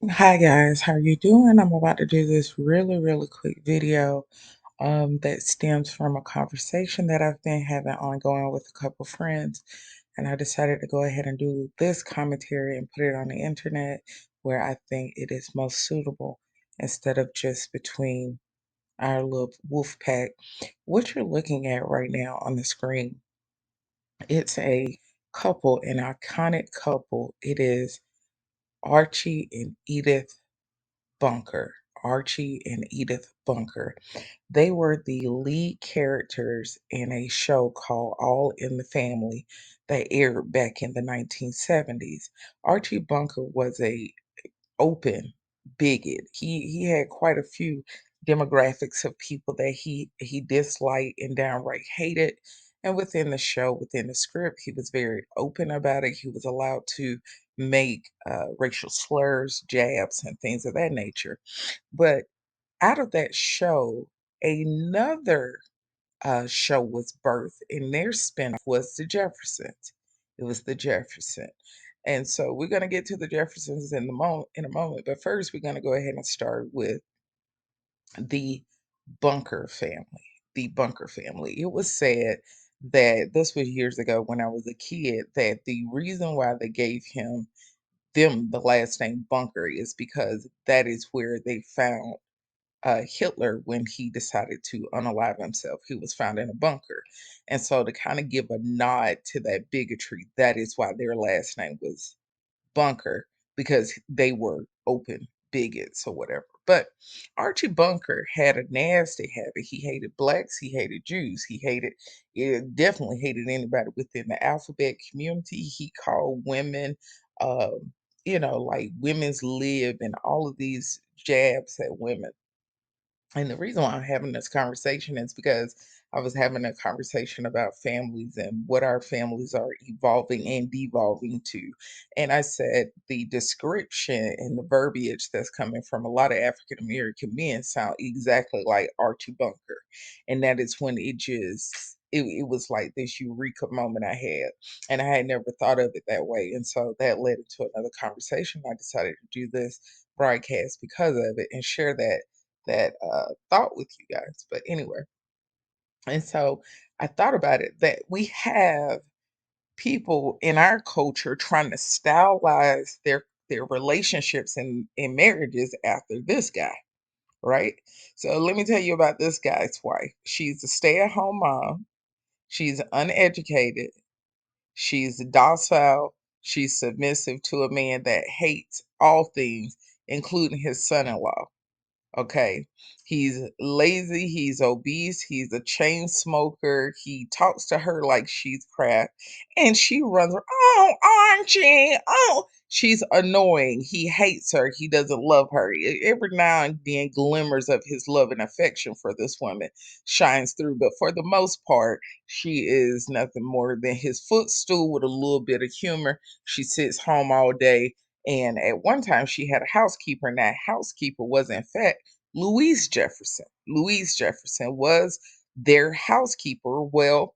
Hi guys, how are you doing? I'm about to do this really quick video that stems from a conversation that I've been having ongoing with a couple friends. And I decided to go ahead and do this commentary and put it on the internet where I think it is most suitable instead of just between our little wolf pack. What you're looking at right now on the screen, it's a couple, an iconic couple. It is Archie and Edith Bunker, Archie and Edith Bunker. They were the lead characters in a show called All in the Family that aired back in the 1970s. Archie Bunker was a open bigot. He had quite a few demographics of people that he disliked and downright hated. And within the show, within the script, he was very open about it. He was allowed to make racial slurs, jabs, and things of that nature. But out of that show, another show was birthed, and their spinoff was the Jeffersons. It was the Jefferson. And so we're going to get to the Jeffersons in a moment, but first we're going to go ahead and start with the Bunker family. The Bunker family. It was said that this was years ago when I was a kid that the reason why they gave them the last name Bunker is because that is where they found Hitler when he decided to unalive himself. He was found in a bunker. And so, to kind of give a nod to that bigotry, that is why their last name was Bunker, because they were open bigots or whatever. But Archie Bunker had a nasty habit. He hated blacks, he hated Jews, definitely hated anybody within the alphabet community. He called women, like women's lib and all of these jabs at women. And the reason why I'm having this conversation is because I was having a conversation about families and what our families are evolving and devolving to. And I said the description and the verbiage that's coming from a lot of African American men sound exactly like Archie Bunker. And that is when it was like this eureka moment I had. And I had never thought of it that way. And so that led into another conversation. I decided to do this broadcast because of it and share that thought with you guys. But anyway, and so I thought about it that we have people in our culture trying to stylize their relationships and marriages after this guy, right? So let me tell you about this guy's wife. She's a stay-at-home mom. She's uneducated. She's docile. She's submissive to a man that hates all things, including his son-in-law. Okay. He's lazy, he's obese, he's a chain smoker. He talks to her like she's crap. And she runs, oh, Archie. Oh, she's annoying. He hates her. He doesn't love her. Every now and then, glimmers of his love and affection for this woman shines through. But for the most part, she is nothing more than his footstool with a little bit of humor. She sits home all day. And at one time, she had a housekeeper, and that housekeeper was, in fact, Louise Jefferson. Louise Jefferson was their housekeeper. Well,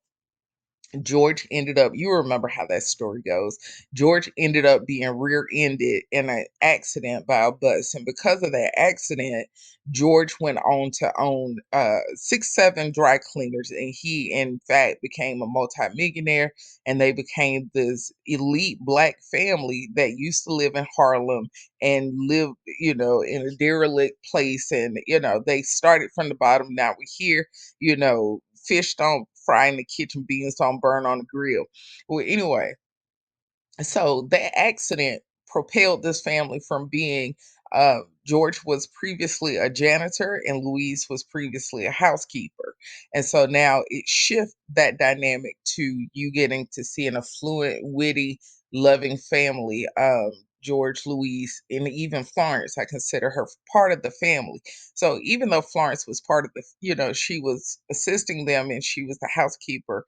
George ended up, you remember how that story goes. George ended up being rear ended in an accident by a bus. And because of that accident, George went on to own 6, 7 dry cleaners. And he, in fact, became a multimillionaire. And they became this elite black family that used to live in Harlem and live, in a derelict place. And, they started from the bottom. Now we're here, fish don't fry in the kitchen, beans don't burn on the grill. Well, anyway, so that accident propelled this family from being George was previously a janitor and Louise was previously a housekeeper. And so now it shifts that dynamic to you getting to see an affluent, witty, loving family. George, Louise, and even Florence, I consider her part of the family. So even though Florence was part of she was assisting them and she was the housekeeper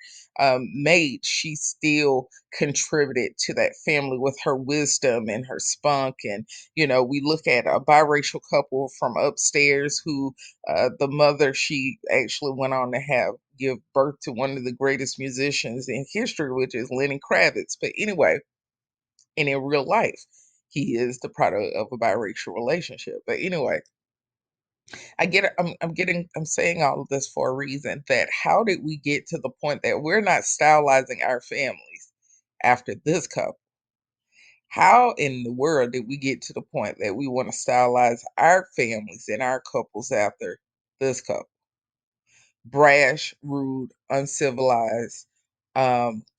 maid, she still contributed to that family with her wisdom and her spunk. And, we look at a biracial couple from upstairs who the mother, she actually went on to give birth to one of the greatest musicians in history, which is Lenny Kravitz. But anyway, and in real life. he is the product of a biracial relationship. But anyway, I get it. I'm saying all of this for a reason, that how did we get to the point that we're not stylizing our families after this couple? How in the world did we get to the point that we want to stylize our families and our couples after this couple? Brash, rude, uncivilized,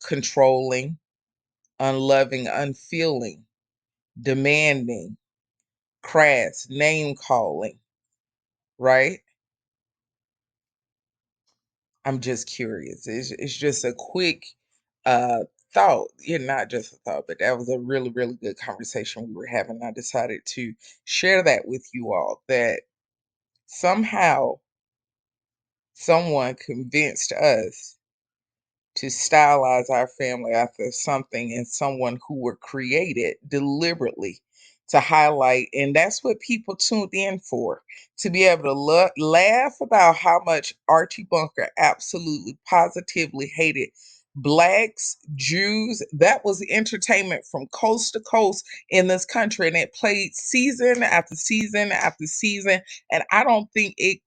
controlling, unloving, unfeeling, demanding, crass, name calling, right? I'm just curious. It's just a quick uh thought. Yeah, not just a thought, but that was a really, really good conversation we were having. I decided to share that with you all, that somehow someone convinced us to stylize our family after something and someone who were created deliberately to highlight. And that's what people tuned in for, to be able to laugh about how much Archie Bunker absolutely positively hated blacks, Jews. That was entertainment from coast to coast in this country, and it played season after season after season. And I don't think it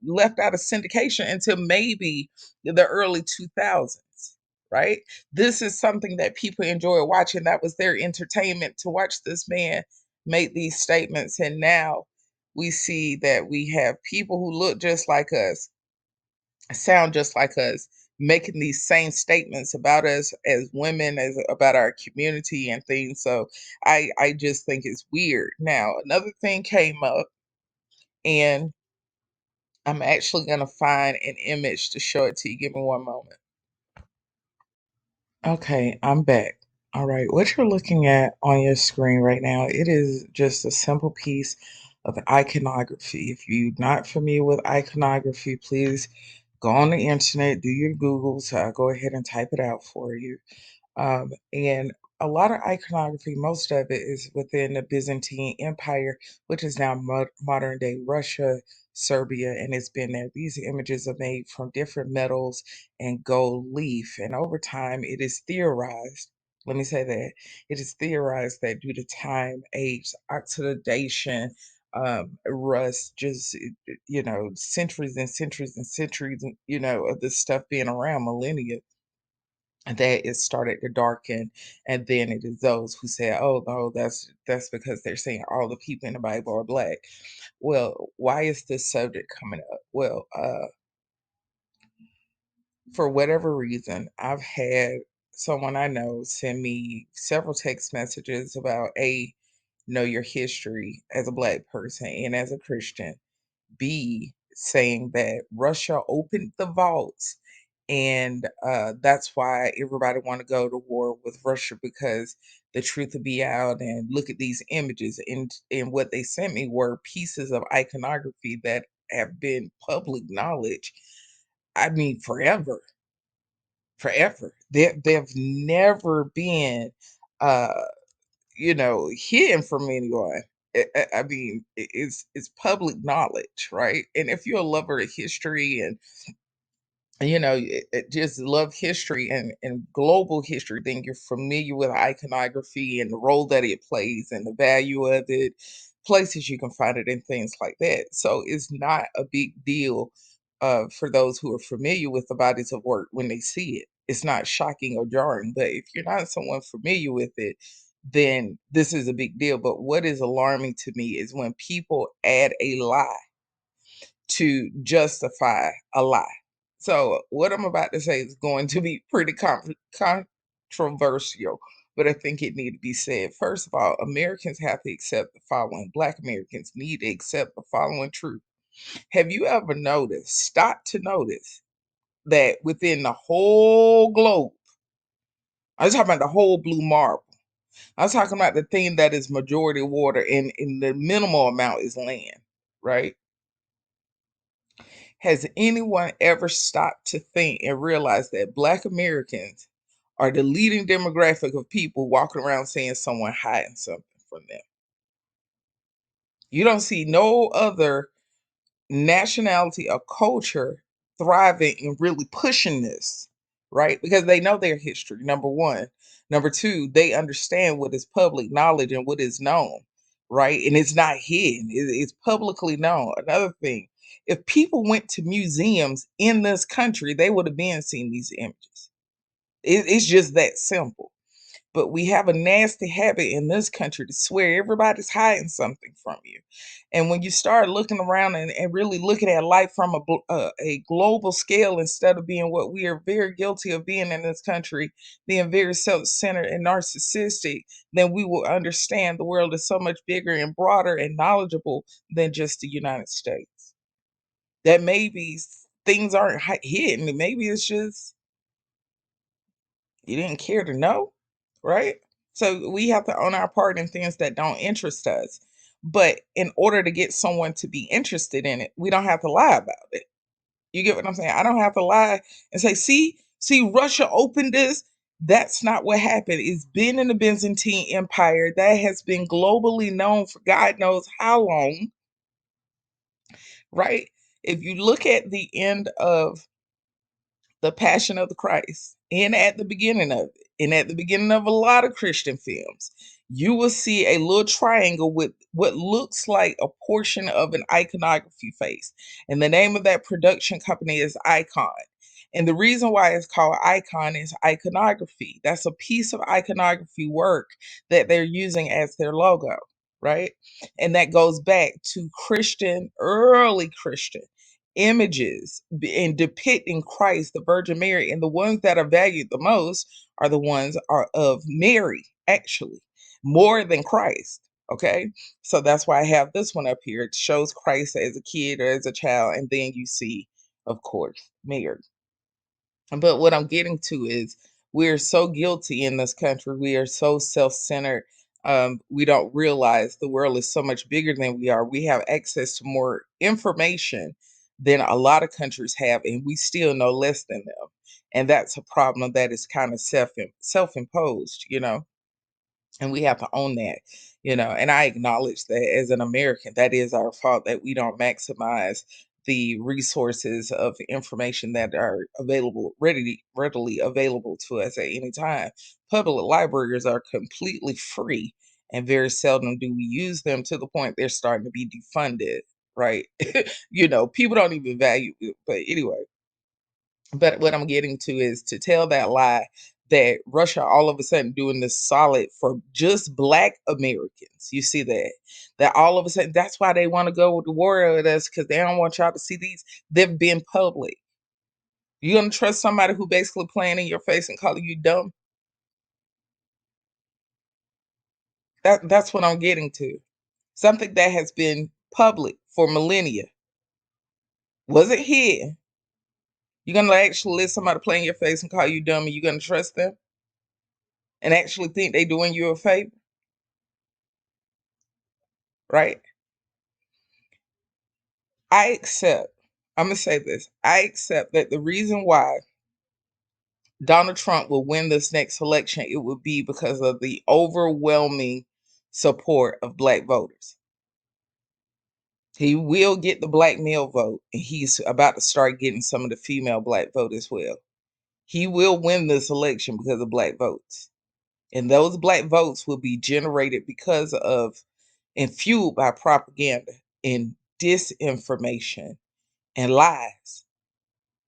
left out of syndication until maybe the early 2000s, right? This is something that people enjoy watching. That was their entertainment, to watch this man make these statements. And now we see that we have people who look just like us, sound just like us, making these same statements about us as women, as about our community and things. So I just think it's weird. Now, another thing came up, and I'm actually going to find an image to show it to you. Give me one moment. Okay, I'm back. All right, what you're looking at on your screen right now, it is just a simple piece of iconography. If you're not familiar with iconography, please go on the internet, do your Googles. I'll go ahead and type it out for you. And a lot of iconography, most of it is within the Byzantine Empire, which is now modern day Russia, Serbia, and it's been there. These images are made from different metals and gold leaf. And over time, it is theorized. Let me say that it is theorized that due to time, age, oxidation, rust, just centuries and centuries and centuries, of this stuff being around, millennia, that it started to darken. And then it is those who say, oh no, that's because they're saying all the people in the Bible are black. Well, why is this subject coming up? Well, for whatever reason, I've had someone I know send me several text messages about, a, know your history as a black person and as a Christian, B, saying that Russia opened the vaults, and that's why everybody want to go to war with Russia, because the truth will be out. And look at these images, and what they sent me were pieces of iconography that have been public knowledge. I mean, forever, forever. They've never been uh hidden from anyone. I mean, it's public knowledge, right? And if you're a lover of history, and just love history and global history, then you're familiar with iconography and the role that it plays and the value of it, places you can find it, and things like that. So it's not a big deal for those who are familiar with the bodies of work when they see it. It's not shocking or jarring. But if you're not someone familiar with it, then this is a big deal. But what is alarming to me is when people add a lie to justify a lie. So what I'm about to say is going to be pretty controversial, but I think it need to be said. First of all, Americans have to accept the following. Black Americans need to accept the following truth. Have you ever noticed, stop to notice, that within the whole globe, I'm talking about the whole blue marble, I'm talking about the thing that is majority water, and the minimal amount is land, right? Has anyone ever stopped to think and realize that Black Americans are the leading demographic of people walking around saying someone hiding something from them? You don't see no other nationality or culture thriving and really pushing this, right? Because they know their history, number one. Number two, they understand what is public knowledge and what is known, right? And it's not hidden, it's publicly known. Another thing, if people went to museums in this country, they would have been seen these images. It's just that simple. But we have a nasty habit in this country to swear everybody's hiding something from you. And when you start looking around and really looking at life from a global scale instead of being what we are very guilty of being in this country, being very self centered and narcissistic, then we will understand the world is so much bigger and broader and knowledgeable than just the United States. That maybe things aren't hidden. Maybe it's just you didn't care to know, right? So we have to own our part in things that don't interest us. But in order to get someone to be interested in it, we don't have to lie about it. You get what I'm saying? I don't have to lie and say, see, Russia opened this. That's not what happened. It's been in the Byzantine Empire. That has been globally known for God knows how long, right? If you look at the end of the Passion of the Christ, and at the beginning of it, and at the beginning of a lot of Christian films, you will see a little triangle with what looks like a portion of an iconography face. And the name of that production company is Icon. And the reason why it's called Icon is iconography. That's a piece of iconography work that they're using as their logo, right? And that goes back to Christian, early Christian images in depicting Christ, the Virgin Mary, and the ones that are valued the most are the ones are of Mary, actually, more than Christ. Okay, so that's why I have this one up here. It shows Christ as a kid or as a child, and then you see, of course, Mary. But what I'm getting to is we're so guilty in this country. We are so self centered. We don't realize the world is so much bigger than we are. We have access to more information than a lot of countries have, and we still know less than them. And that's a problem that is kind of self imposed, and we have to own that, and I acknowledge that as an American, that is our fault that we don't maximize the resources of information that are available, readily available to us at any time. Public libraries are completely free, and very seldom do we use them, to the point they're starting to be defunded, right? People don't even value it. But anyway, but what I'm getting to is to tell that lie that Russia all of a sudden doing this solid for just Black Americans. You see that? That all of a sudden, that's why they want to go to war with us, because they don't want y'all to see these. They've been public. You gonna trust somebody who basically playing in your face and calling you dumb? That's what I'm getting to. Something that has been public for millennia. Wasn't hidden. You're gonna actually let somebody play in your face and call you dumb, and you're gonna trust them and actually think they doing you a favor, right? I accept, I'm going to say this. I accept that the reason why Donald Trump will win this next election, it would be because of the overwhelming support of Black voters. He will get the Black male vote, and he's about to start getting some of the female Black vote as well. He will win this election because of Black votes. And those Black votes will be generated because of and fueled by propaganda and disinformation and lies.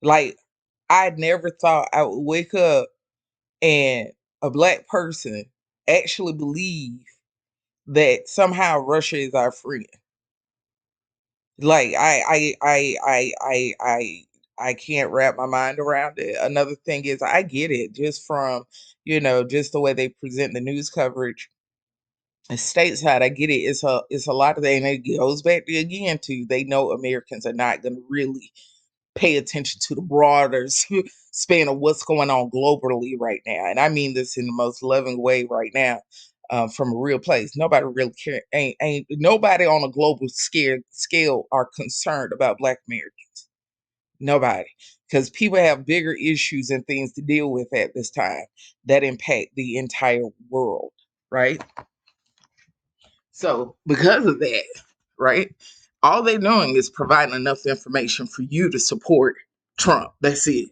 Like, I never thought I would wake up and a Black person actually believe that somehow Russia is our friend. Like, I can't wrap my mind around it. Another thing is, I get it just from, just the way they present the news coverage stateside. I get it. It's a lot of that, and it goes back to, again, to they know Americans are not going to really pay attention to the broader span of what's going on globally right now. And I mean this in the most loving way right now, from a real place. Nobody really care. Ain't nobody on a global scale are concerned about Black Americans. Nobody. Because people have bigger issues and things to deal with at this time that impact the entire world, right? So because of that, right, all they're doing is providing enough information for you to support Trump. That's it.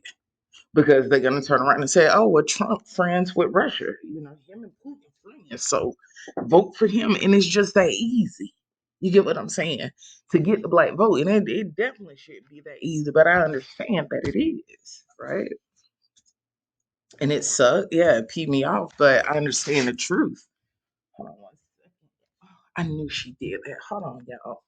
because they're going to turn around and say, oh, well, Trump friends with Russia. Him and Putin friends. So vote for him. And it's just that easy. You get what I'm saying? To get the black vote. And it definitely shouldn't be that easy, but I understand that it is, right? And it sucked. Yeah, it peed me off, but I understand the truth. Hold on one second. I knew she did that. Hold on, y'all.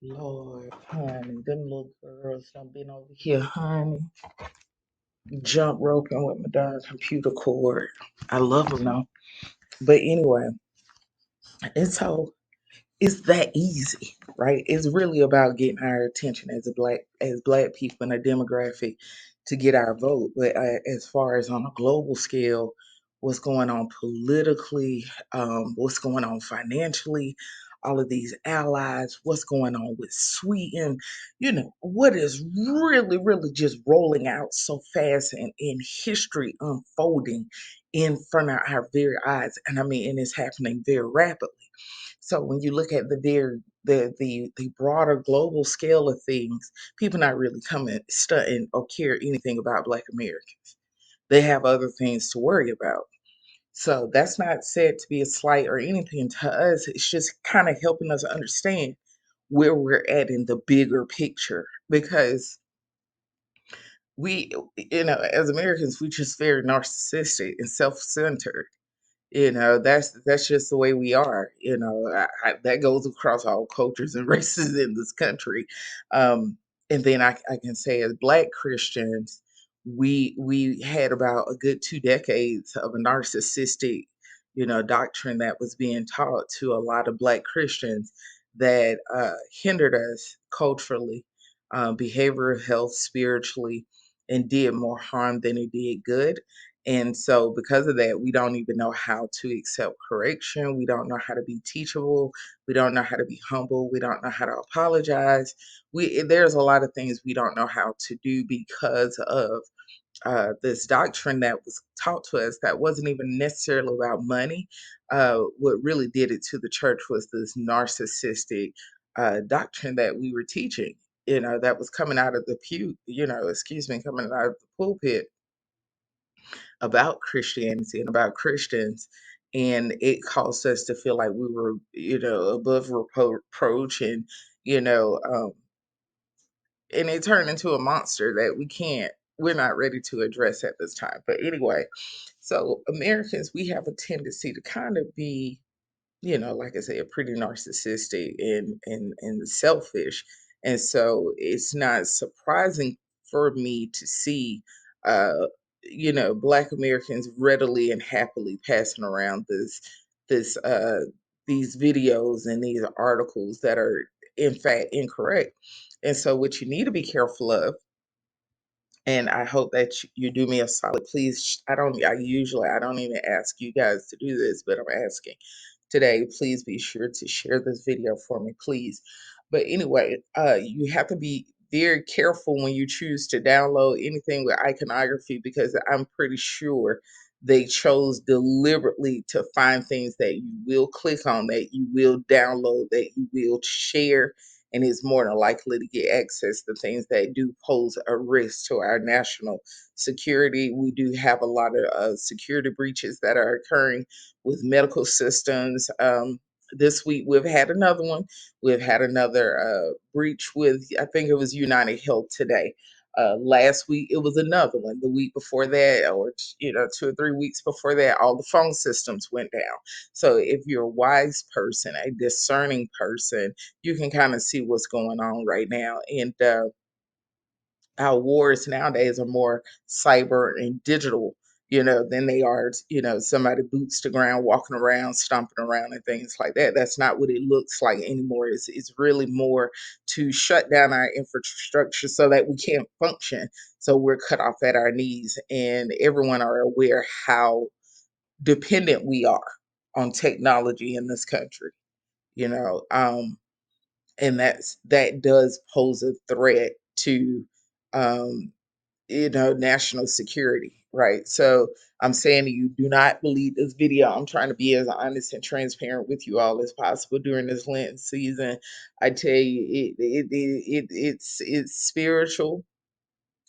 Lord, honey, them little girls done been over here, honey. Jump roping with my darn computer cord. I love them though. But anyway, and so it's that easy, right? It's really about getting our attention as black people in a demographic to get our vote. But as far as on a global scale, what's going on politically, what's going on financially, all of these allies, what's going on with Sweden, what is really, really just rolling out so fast and in history unfolding in front of our very eyes. And I mean, and it's happening very rapidly. So when you look at the broader global scale of things, people not really coming studying or care anything about Black Americans. They have other things to worry about. So that's not said to be a slight or anything to us. It's just kind of helping us understand where we're at in the bigger picture because we, as Americans, we just very narcissistic and self-centered. That's just the way we are. That goes across all cultures and races in this country. And then I can say, as Black Christians, we had about a good 2 decades of a narcissistic, doctrine that was being taught to a lot of Black Christians that hindered us culturally, behavioral health, spiritually, and did more harm than it did good. And so, because of that, we don't even know how to accept correction. We don't know how to be teachable. We don't know how to be humble. We don't know how to apologize. There's a lot of things we don't know how to do because of this doctrine that was taught to us that wasn't even necessarily about money. What really did it to the church was this narcissistic doctrine that we were teaching. That was coming out of the pew. Coming out of the pulpit about Christianity and about Christians. And it caused us to feel like we were, above reproach you know, um, and it turned into a monster that we're not ready to address at this time. But anyway, so Americans, we have a tendency to kind of be, like I said, pretty narcissistic and selfish. And so it's not surprising for me to see, uh, Black Americans readily and happily passing around this these videos and these articles that are in fact incorrect. And so what you need to be careful of, and I hope that you do me a solid. Please, I don't even ask you guys to do this, but I'm asking today. Please be sure to share this video for me, please. But anyway, you have to be very careful when you choose to download anything with iconography because I'm pretty sure they chose deliberately to find things that you will click on, that you will download, that you will share, and is more than likely to get access to things that do pose a risk to our national security. We do have a lot of security breaches that are occurring with medical systems. This week we've had another one. We've had another breach with, I think it was United Health today. Last week it was another one. The week before that, or 2 or 3 weeks before that, all the phone systems went down. So if you're a wise person, a discerning person, you can kind of see what's going on right now. And our wars nowadays are more cyber and digital, than they are, somebody boots the ground, walking around, stomping around, and things like that. That's not what it looks like anymore. It's really more to shut down our infrastructure so that we can't function. So we're cut off at our knees, and everyone are aware how dependent we are on technology in this country. You know, and that does pose a threat to um, national security, right? So I'm saying to you, do not believe this video. I'm trying to be as honest and transparent with you all as possible during this Lenten season. I tell you, it's spiritual,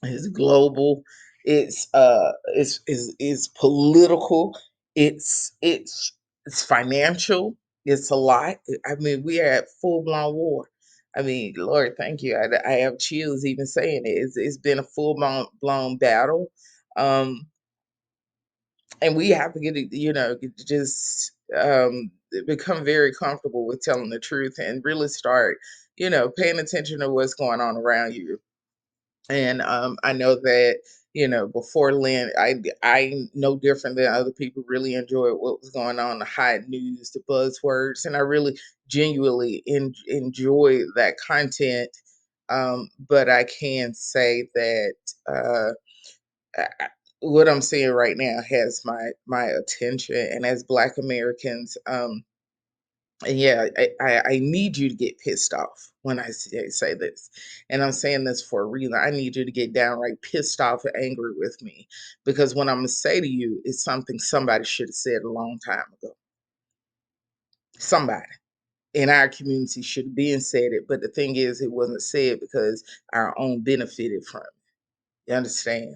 it's global, it's political, it's financial, it's a lot. I mean, we are at full blown war. I mean, Lord, thank you. I have chills even saying it. It's been a full blown battle, um, and we have to get it. Just become very comfortable with telling the truth and really start, paying attention to what's going on around you. And I know that, before Lent, I no different than other people really enjoyed what was going on, the hot news, the buzzwords, and I really genuinely enjoy that content. But I can say that what I'm seeing right now has my attention, and as Black Americans, and yeah, I need you to get pissed off when I say this. And I'm saying this for a reason. I need you to get downright pissed off and angry with me, because what I'm going to say to you is something somebody should have said a long time ago. Somebody in our community should have been said it. But the thing is, it wasn't said because our own benefited from it. You understand?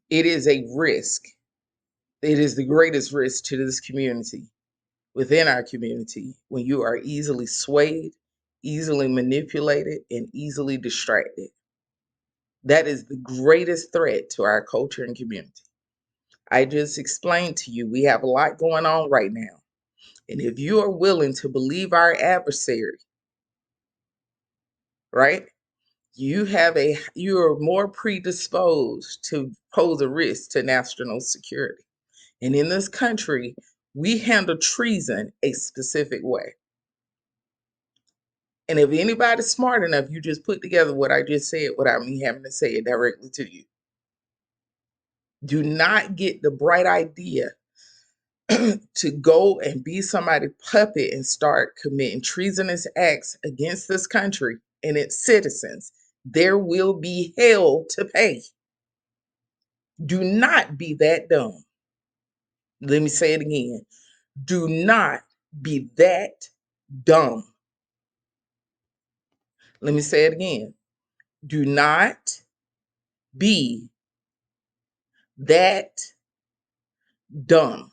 It is a risk. It is the greatest risk to this community, within our community, when you are easily swayed, easily manipulated, and easily distracted. That is the greatest threat to our culture and community. I just explained to you, we have a lot going on right now. And if you are willing to believe our adversary, right, you are more predisposed to pose a risk to national security. And in this country, we handle treason a specific way. And if anybody's smart enough, you just put together what I just said without me having to say it directly to you. Do not get the bright idea to go and be somebody's puppet and start committing treasonous acts against this country and its citizens. There will be hell to pay. Do not be that dumb. Let me say it again. Do not be that dumb. Let me say it again. Do not be that dumb.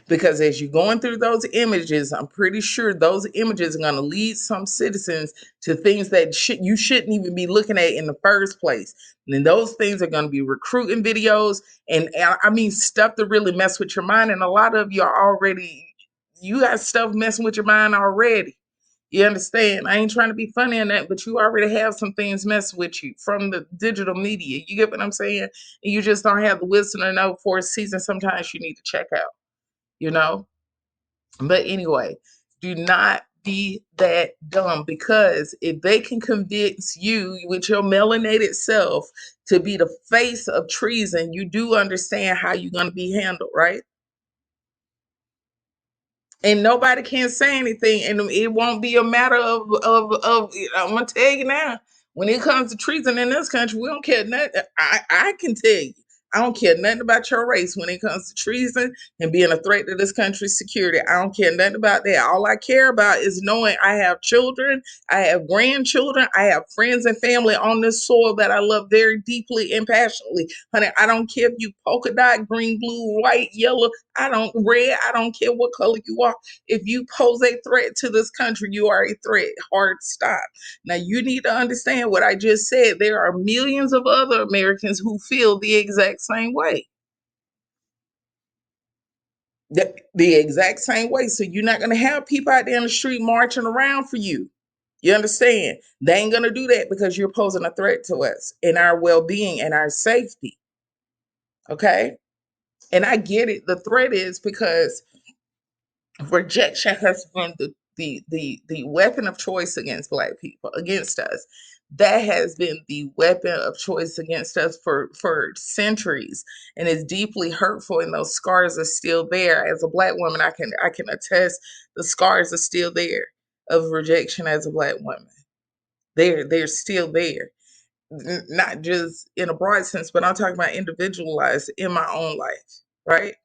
Because as you're going through those images, I'm pretty sure those images are going to lead some citizens to things that you shouldn't even be looking at in the first place. And then those things are going to be recruiting videos, and I mean stuff to really mess with your mind. And a lot of you are already, you got stuff messing with your mind already. You understand? I ain't trying to be funny in that, but you already have some things messing with you from the digital media. You get what I'm saying? And you just don't have the wisdom to know for a season. Sometimes you need to check out, you know? But anyway, do not be that dumb, because if they can convince you with your melanated self to be the face of treason, you do understand how you're going to be handled, right? And nobody can say anything, and it won't be a matter of I'm gonna tell you now, when it comes to treason in this country, we don't care nothing. I can tell you, I don't care nothing about your race when it comes to treason and being a threat to this country's security. I don't care nothing about that. All I care about is knowing I have children, I have grandchildren, I have friends and family on this soil that I love very deeply and passionately. Honey, I don't care if you polka dot, green, blue, white, yellow, I don't red, I don't care what color you are. If you pose a threat to this country, you are a threat. Hard stop. Now you need to understand what I just said. There are millions of other Americans who feel the exact same way. The exact same way. So you're not gonna have people out there in the street marching around for you. You understand? They ain't gonna do that because you're posing a threat to us and our well-being and our safety. Okay? And I get it. The threat is because rejection has been the weapon of choice against Black people, against us. That has been the weapon of choice against us for centuries, and it's deeply hurtful, and those scars are still there. As a Black woman, I can attest the scars are still there of rejection as a Black woman. They're still there. Not just in a broad sense, but I'm talking about individualized in my own life, right?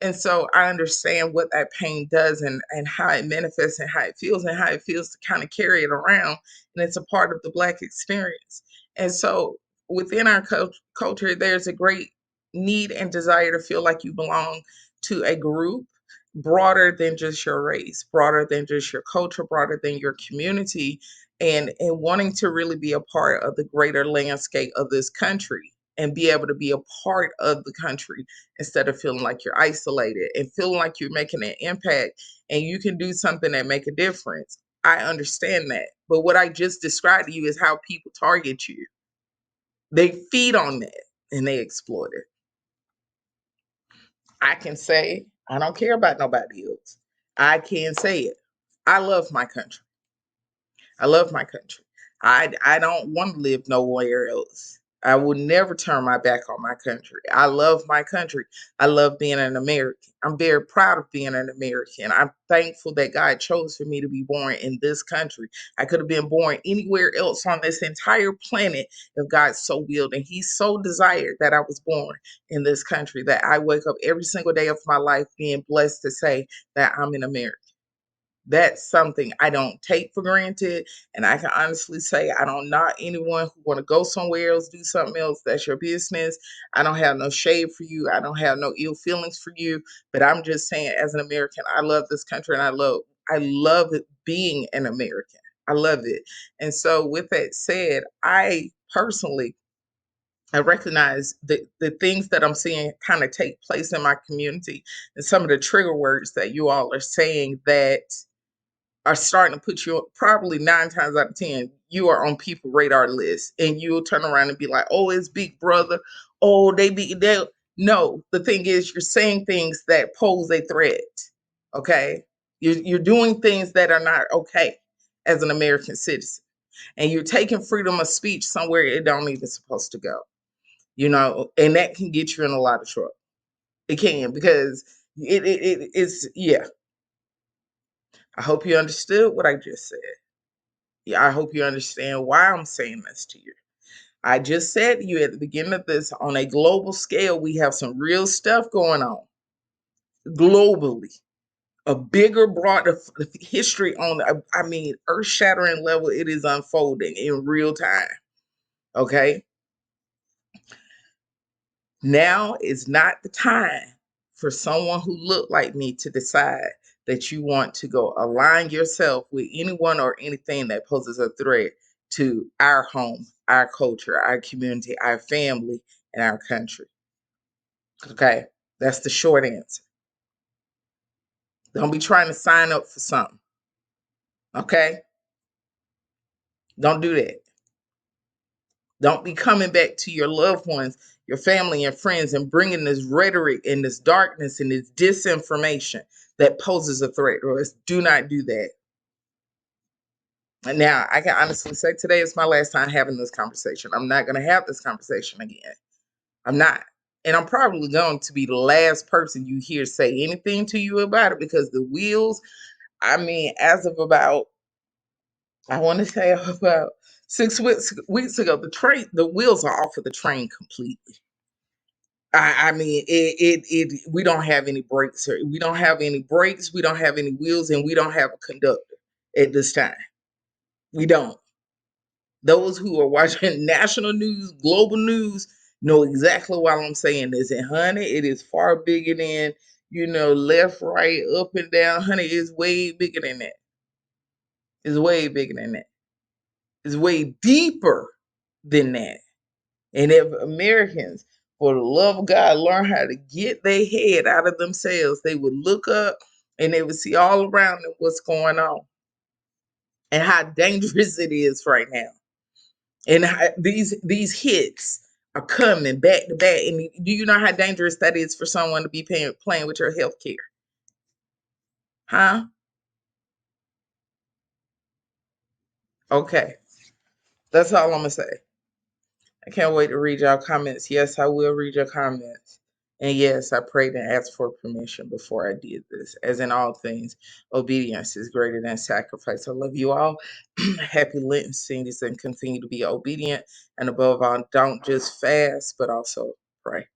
And so I understand what that pain does and how it manifests and how it feels to kind of carry it around. And it's a part of the Black experience. And so within our culture, there's a great need and desire to feel like you belong to a group broader than just your race, broader than just your culture, broader than your community, and wanting to really be a part of the greater landscape of this country and be able to be a part of the country instead of feeling like you're isolated and feeling like you're making an impact and you can do something that make a difference. I understand that. But what I just described to you is how people target you. They feed on that and they exploit it. I can say, I don't care about nobody else. I can say it. I love my country. I love my country. I don't want to live nowhere else. I will never turn my back on my country. I love my country. I love being an American. I'm very proud of being an American. I'm thankful that God chose for me to be born in this country. I could have been born anywhere else on this entire planet if God so willed. And He so desired that I was born in this country, that I wake up every single day of my life being blessed to say that I'm an American. That's something I don't take for granted. And I can honestly say I don't knock anyone who want to go somewhere else, do something else. That's your business. I don't have no shade for you. I don't have no ill feelings for you. But I'm just saying, as an American, I love this country and I love it being an American. I love it. And so with that said, I personally I recognize the things that I'm seeing kind of take place in my community and some of the trigger words that you all are saying that are starting to put you probably 9 times out of 10, you are on people radar list and you'll turn around and be like, oh, it's Big Brother. Oh, they. No, the thing is, you're saying things that pose a threat. Okay. You're doing things that are not okay as an American citizen. And you're taking freedom of speech somewhere it don't even supposed to go. And that can get you in a lot of trouble. It can because it's yeah. I hope you understood what I just said. Yeah, I hope you understand why I'm saying this to you. I just said to you at the beginning of this, on a global scale, we have some real stuff going on globally. A bigger, broader history on, I mean, earth shattering level, it is unfolding in real time. Okay. Now is not the time for someone who looked like me to decide that you want to go align yourself with anyone or anything that poses a threat to our home, our culture, our community, our family, and our country. Okay, that's the short answer. Don't be trying to sign up for something. Okay, don't do that. Don't be coming back to your loved ones, your family and friends, and bringing this rhetoric and this darkness and this disinformation that poses a threat to us. Do not do that. And now, I can honestly say today is my last time having this conversation. I'm not going to have this conversation again. I'm not. And I'm probably going to be the last person you hear say anything to you about it because the wheels, I mean, as of about, I want to say about 6 weeks ago, the wheels are off of the train completely. I mean, we don't have any brakes here. We don't have any brakes. We don't have any wheels, and we don't have a conductor at this time. We don't. Those who are watching national news, global news, know exactly why I'm saying this. And honey, it is far bigger than, left, right, up and down. Honey, it's way bigger than that. It's way bigger than that. It's way deeper than that. And if Americans, for the love of God, learn how to get their head out of themselves, they would look up and they would see all around them what's going on and how dangerous it is right now. And how these hits are coming back to back. And do you know how dangerous that is for someone to be playing with your health care? Huh? Okay. That's all I'm going to say. I can't wait to read y'all comments. Yes, I will read your comments. And yes, I prayed and asked for permission before I did this. As in all things, obedience is greater than sacrifice. I love you all. Happy Lenten seasons and continue to be obedient. And above all, don't just fast, but also pray.